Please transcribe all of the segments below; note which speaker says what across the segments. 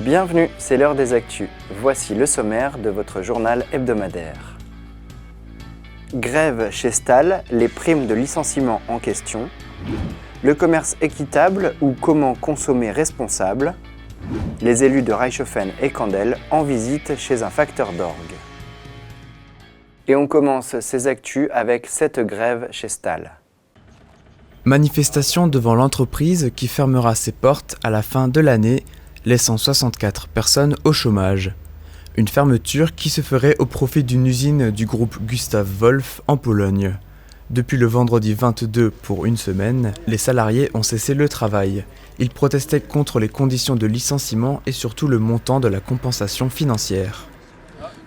Speaker 1: Bienvenue, c'est l'heure des actus. Voici le sommaire de votre journal hebdomadaire. Grève chez Stahl, les primes de licenciement en question. Le commerce équitable ou comment consommer responsable. Les élus de Reichshoffen et Candel en visite chez un facteur d'orgue. Et on commence ces actus avec cette grève chez Stahl.
Speaker 2: Manifestation devant l'entreprise qui fermera ses portes à la fin de l'année, laissant 64 personnes au chômage. Une fermeture qui se ferait au profit d'une usine du groupe Gustav Wolf en Pologne. Depuis le vendredi 22 pour une semaine, les salariés ont cessé le travail. Ils protestaient contre les conditions de licenciement et surtout le montant de la compensation financière.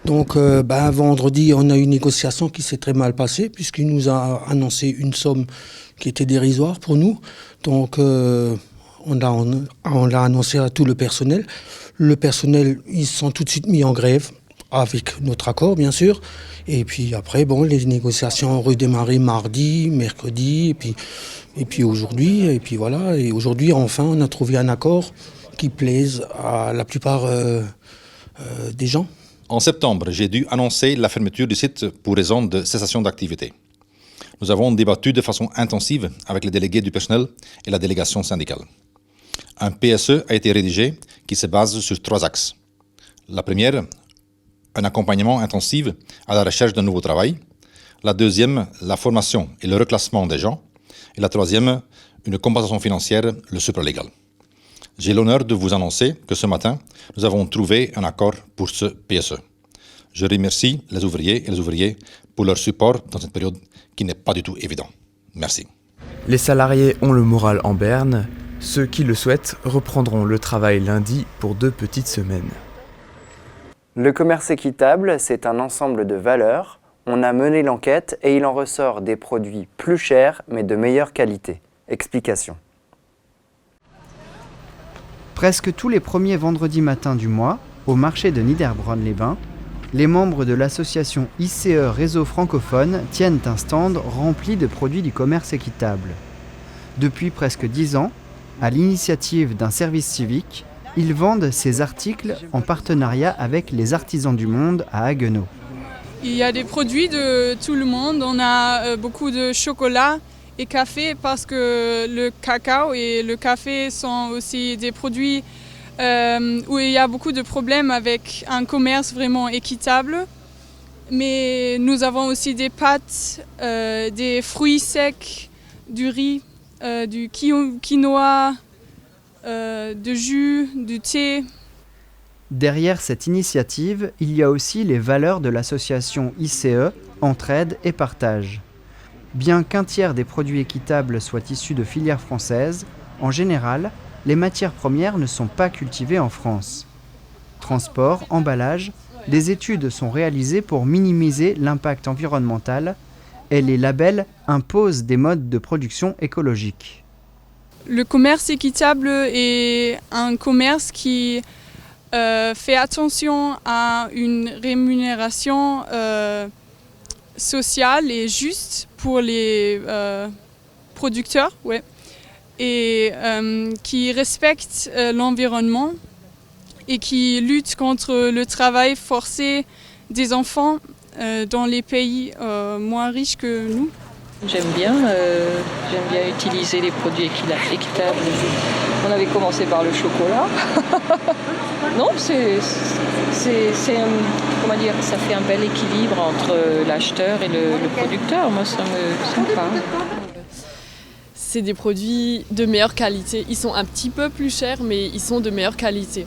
Speaker 3: Donc vendredi, on a eu une négociation qui s'est très mal passée puisqu'il nous a annoncé une somme qui était dérisoire pour nous. Donc on l'a annoncé à tout le personnel. Le personnel, ils se sont tout de suite mis en grève, avec notre accord bien sûr. Et puis après, les négociations ont redémarré mardi, mercredi, et puis aujourd'hui. Et puis voilà, et aujourd'hui enfin on a trouvé un accord qui plaise à la plupart des gens.
Speaker 4: En septembre, j'ai dû annoncer la fermeture du site pour raison de cessation d'activité. Nous avons débattu de façon intensive avec les délégués du personnel et la délégation syndicale. Un PSE a été rédigé qui se base sur 3 axes. La première, un accompagnement intensif à la recherche d'un nouveau travail. La deuxième, la formation et le reclassement des gens. Et la troisième, une compensation financière, le supralégal. J'ai l'honneur de vous annoncer que ce matin, nous avons trouvé un accord pour ce PSE. Je remercie les ouvriers et les ouvriers pour leur support dans cette période qui n'est pas du tout évidente. Merci.
Speaker 2: Les salariés ont le moral en berne. Ceux qui le souhaitent reprendront le travail lundi pour 2 petites semaines.
Speaker 1: Le commerce équitable, c'est un ensemble de valeurs. On a mené l'enquête et il en ressort des produits plus chers mais de meilleure qualité. Explication.
Speaker 5: Presque tous les premiers vendredis matins du mois, au marché de Niederbronn-les-Bains, les membres de l'association ICE Réseau francophone tiennent un stand rempli de produits du commerce équitable. Depuis presque 10 ans, à l'initiative d'un service civique, ils vendent ces articles en partenariat avec les Artisans du Monde à Haguenau.
Speaker 6: Il y a des produits de tout le monde. On a beaucoup de chocolat et café parce que le cacao et le café sont aussi des produits où il y a beaucoup de problèmes avec un commerce vraiment équitable. Mais nous avons aussi des pâtes, des fruits secs, du riz, du quinoa, de jus, du thé.
Speaker 5: Derrière cette initiative, il y a aussi les valeurs de l'association ICE, Entraide et Partage. Bien qu'un tiers des produits équitables soient issus de filières françaises, en général, les matières premières ne sont pas cultivées en France. Transport, emballage, des études sont réalisées pour minimiser l'impact environnemental et les labels imposent des modes de production écologiques.
Speaker 6: Le commerce équitable est un commerce qui fait attention à une rémunération sociale et juste pour les producteurs, et qui respecte l'environnement et qui lutte contre le travail forcé des enfants dans les pays moins riches que nous.
Speaker 7: J'aime bien utiliser les produits équitables. On avait commencé par le chocolat. Non, comment dire, ça fait un bel équilibre entre l'acheteur et le producteur. Moi, ça me parle.
Speaker 8: C'est des produits de meilleure qualité. Ils sont un petit peu plus chers, mais ils sont de meilleure qualité.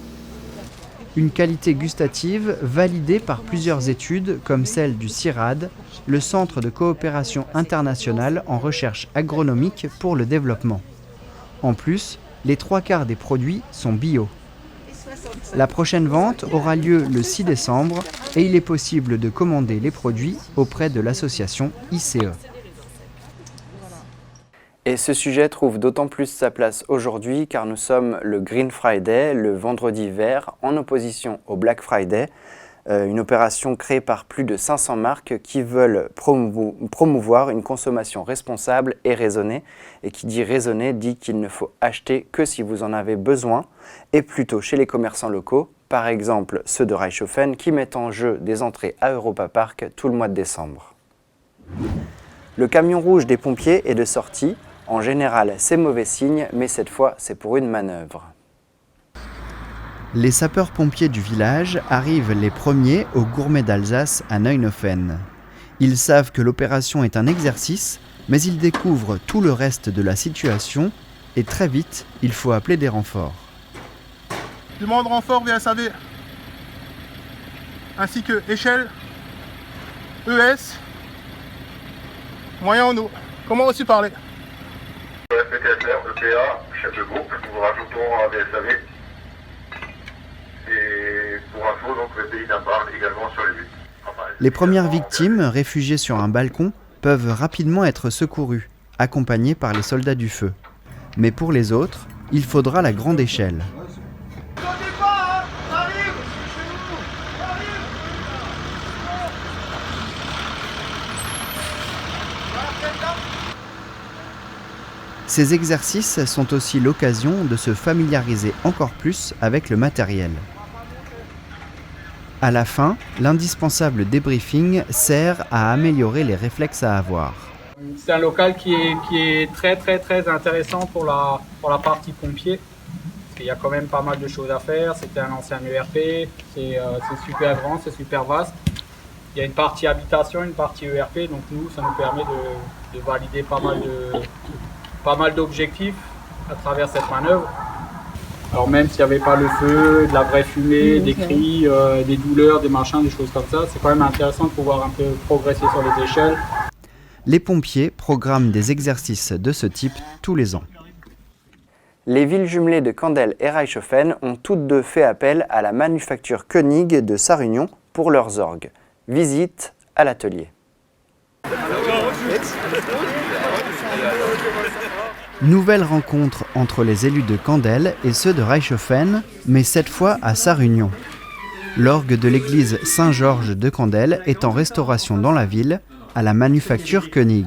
Speaker 5: Une qualité gustative validée par plusieurs études comme celle du CIRAD, le Centre de coopération internationale en recherche agronomique pour le développement. En plus, les 3/4 des produits sont bio. La prochaine vente aura lieu le 6 décembre et il est possible de commander les produits auprès de l'association ICE.
Speaker 1: Et ce sujet trouve d'autant plus sa place aujourd'hui car nous sommes le Green Friday, le vendredi vert, en opposition au Black Friday. Une opération créée par plus de 500 marques qui veulent promouvoir une consommation responsable et raisonnée. Et qui dit raisonnée dit qu'il ne faut acheter que si vous en avez besoin et plutôt chez les commerçants locaux, par exemple ceux de Reichshofen qui mettent en jeu des entrées à Europa Park tout le mois de décembre. Le camion rouge des pompiers est de sortie. En général, c'est mauvais signe, mais cette fois, c'est pour une manœuvre.
Speaker 5: Les sapeurs-pompiers du village arrivent les premiers au Gourmet d'Alsace à Neuenhofen. Ils savent que l'opération est un exercice, mais ils découvrent tout le reste de la situation et très vite, il faut appeler des renforts.
Speaker 9: Demande renfort VSAV, ainsi que échelle, ES, moyen en eau. Comment aussi parler?
Speaker 10: PTSR, EPA, chef de groupe, nous rajoutons un VSAV. Et pour info, donc le pays d'Appart également sur les buts.
Speaker 5: Les premières victimes, réfugiées sur un balcon, peuvent rapidement être secourues, accompagnées par les soldats du feu. Mais pour les autres, il faudra la grande échelle. Ces exercices sont aussi l'occasion de se familiariser encore plus avec le matériel. À la fin, l'indispensable débriefing sert à améliorer les réflexes à avoir.
Speaker 11: C'est un local qui est très intéressant pour la partie pompier. Parce qu'il y a quand même pas mal de choses à faire. C'était un ancien ERP, c'est super grand, c'est super vaste. Il y a une partie habitation, une partie ERP, donc nous, ça nous permet de valider pas mal d'objectifs à travers cette manœuvre. Alors même s'il n'y avait pas le feu, de la vraie fumée, des cris, des douleurs, des machins, des choses comme ça, c'est quand même intéressant de pouvoir un peu progresser sur les échelles.
Speaker 5: Les pompiers programment des exercices de ce type tous les ans.
Speaker 1: Les villes jumelées de Candel et Reichshofen ont toutes deux fait appel à la manufacture Koenig de Sarre-Union pour leurs orgues. Visite à l'atelier.
Speaker 5: Nouvelle rencontre entre les élus de Candel et ceux de Reichshofen, mais cette fois à Sarre-Union. L'orgue de l'église Saint-Georges de Candel est en restauration dans la ville, à la manufacture Koenig.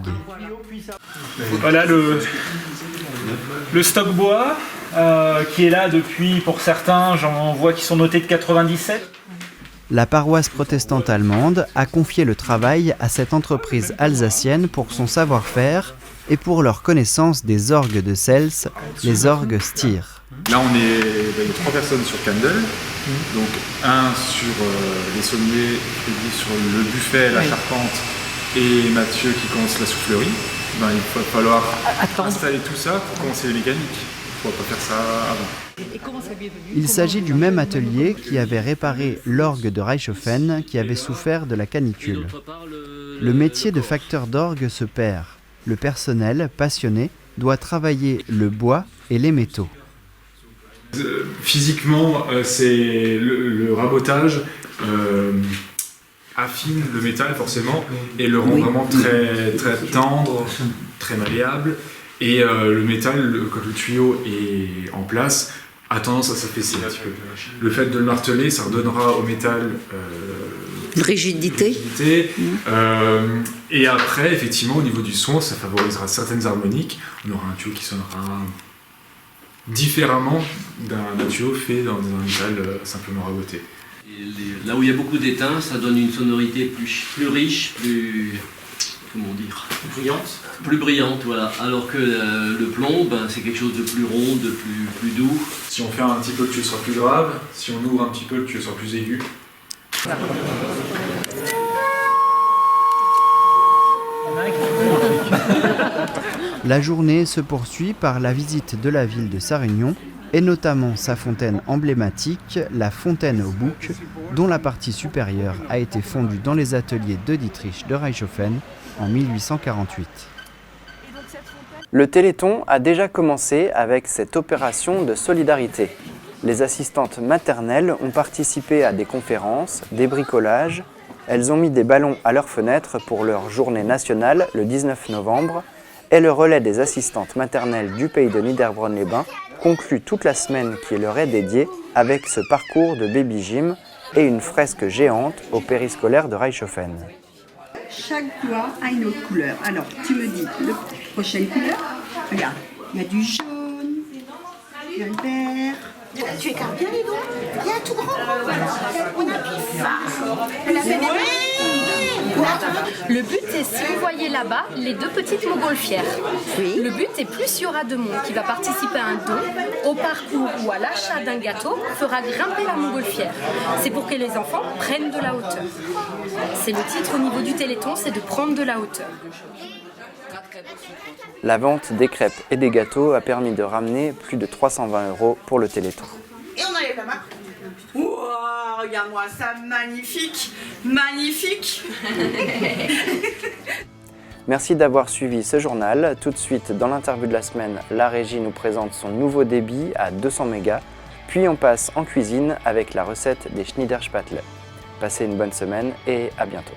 Speaker 12: Voilà le stock bois qui est là depuis, pour certains, j'en vois qui sont notés de 97.
Speaker 5: La paroisse protestante allemande a confié le travail à cette entreprise alsacienne pour son savoir-faire et pour leur connaissance des orgues de Sels, les orgues Stier.
Speaker 13: Là, on est 3 personnes sur Candel, donc un sur les sommiers, sur le buffet, la charpente, et Mathieu qui commence la soufflerie. Il va falloir installer tout ça pour commencer les mécaniques. On ne va pas faire ça avant.
Speaker 5: Il s'agit du même atelier qui avait réparé l'orgue de Reichshofen qui avait souffert de la canicule. Le métier de facteur d'orgue se perd. Le personnel, passionné, doit travailler le bois et les métaux.
Speaker 13: Physiquement, c'est le rabotage affine le métal forcément et le rend vraiment très tendre, très malléable. Et le métal, quand le tuyau est en place, a tendance à s'affaisser un petit peu. Le fait de le marteler, ça redonnera au métal
Speaker 14: une rigidité.
Speaker 13: Et après, effectivement, au niveau du son, ça favorisera certaines harmoniques. On aura un tuyau qui sonnera différemment d'un tuyau fait dans un métal simplement raboté.
Speaker 15: Là où il y a beaucoup d'étain, ça donne une sonorité plus riche, plus... comment dire, plus brillante, voilà. Alors que le plomb, c'est quelque chose de plus rond, de plus doux.
Speaker 13: Si on ferme un petit peu, le tuyau sera plus grave. Si on ouvre un petit peu, le tuyau sera plus aigu.
Speaker 5: La journée se poursuit par la visite de la ville de Sarre-Union et notamment sa fontaine emblématique, la fontaine au bouc, dont la partie supérieure a été fondue dans les ateliers de Dietrich de Reichshofen en 1848.
Speaker 1: Le Téléthon a déjà commencé avec cette opération de solidarité. Les assistantes maternelles ont participé à des conférences, des bricolages. Elles ont mis des ballons à leurs fenêtres pour leur journée nationale le 19 novembre. Et le relais des assistantes maternelles du pays de Niederbronn-les-Bains conclut toute la semaine qui leur est dédiée avec ce parcours de baby gym et une fresque géante au périscolaire de Reichshofen.
Speaker 16: Chaque doigt a une autre couleur. Alors, tu me dis la prochaine couleur. Regarde, il y a du jaune, il y a le vert.
Speaker 17: Tu écartes bien les doigts. Il y a un tout grand. On appuie fort. Elle a fait bien.
Speaker 18: Le but est, si vous voyez là-bas, les deux petites montgolfières. Oui. Le but est, plus il y aura de monde qui va participer à un don, au parcours ou à l'achat d'un gâteau, fera grimper la montgolfière. C'est pour que les enfants prennent de la hauteur. C'est le titre au niveau du Téléthon, c'est de prendre de la hauteur.
Speaker 1: La vente des crêpes et des gâteaux a permis de ramener plus de 320 € pour le Téléthon.
Speaker 17: Et on enlève la main. Wow, regarde-moi ça, magnifique, magnifique.
Speaker 1: Merci d'avoir suivi ce journal. Tout de suite, dans l'interview de la semaine, la régie nous présente son nouveau débit à 200 mégas. Puis on passe en cuisine avec la recette des Schneider Spatle. Passez une bonne semaine et à bientôt.